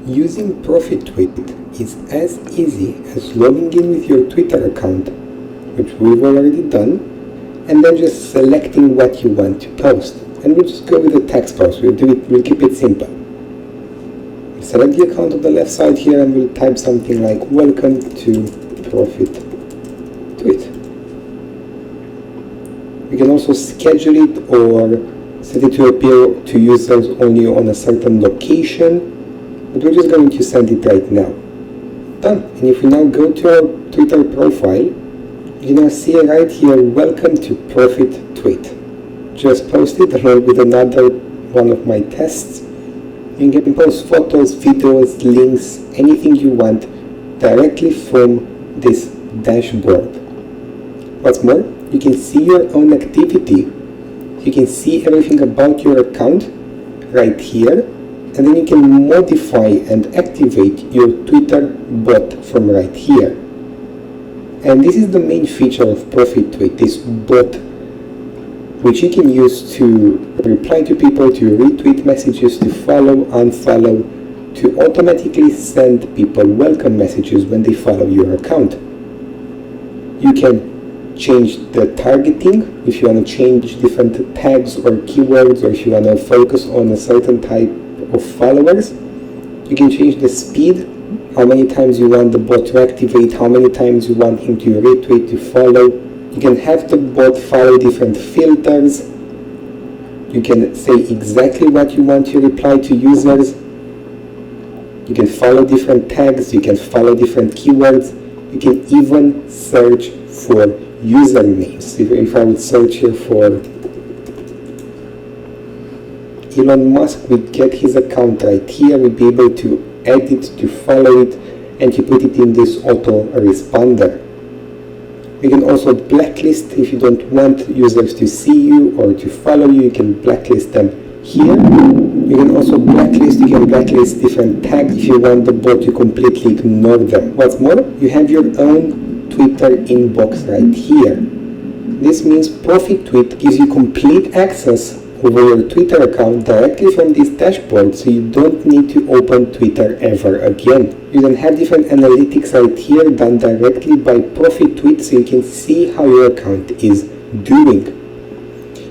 Using ProfitTweet is as easy as logging in with your Twitter account, which we've already done, and then just selecting what you want to post. And we'll just go with the text post. We'll keep it simple. We'll select the account on the left side here and we'll type something like "Welcome to ProfitTweet." We can also schedule it or set it to appear to users only on a certain location. But we're just going to send it right now. Done. And if we now go to our Twitter profile, you now see right here, "Welcome to ProfitTweet." Just posted along with another one of my tests. You can post photos, videos, links, anything you want directly from this dashboard. What's more, you can see your own activity. You can see everything about your account right here. And then you can modify and activate your Twitter bot from right here. And this is the main feature of ProfitTweet, this bot, which you can use to reply to people, to retweet messages, to follow, unfollow, to automatically send people welcome messages when they follow your account. You can change the targeting if you want to change different tags or keywords, or if you want to focus on a certain type of followers. You can change the speed, how many times you want the bot to activate, how many times you want him to retweet, to follow. You can have the bot follow different filters. You can say exactly what you want to reply to users. You can follow different tags, you can follow different keywords. You can even search for usernames. If I would search here for Elon Musk, we'd get his account right here. We'd be able to add it, to follow it, and to put it in this auto responder. You can also blacklist if you don't want users to see you or to follow you. You can blacklist them here. You can also blacklist different tags if you want the bot to completely ignore them. What's more, you have your own Twitter inbox right here. This means ProfitTweet gives you complete access over your Twitter account directly from this dashboard, so you don't need to open Twitter ever again. You then have different analytics right here done directly by ProfitTweet, so you can see how your account is doing.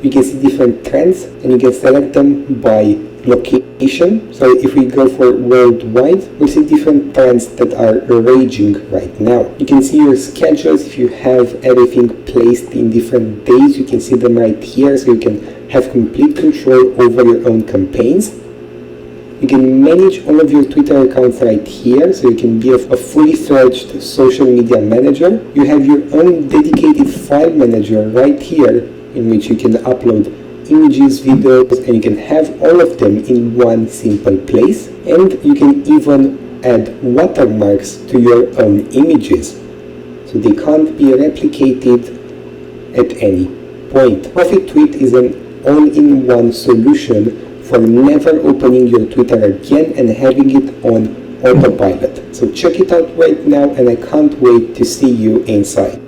You can see different trends and you can select them by location. So if we go for worldwide, we'll see different trends that are raging right now. You can see your schedules. If you have everything placed in different days, you can see them right here, so you can have complete control over your own campaigns. You can manage all of your Twitter accounts right here, so you can be a fully fledged social media manager. You have your own dedicated file manager right here, in which you can upload images, videos, and you can have all of them in one simple place. And you can even add watermarks to your own images, so they can't be replicated at any point. ProfitTweet is an all-in-one solution for never opening your Twitter again and having it on autopilot. So check it out right now, and I can't wait to see you inside.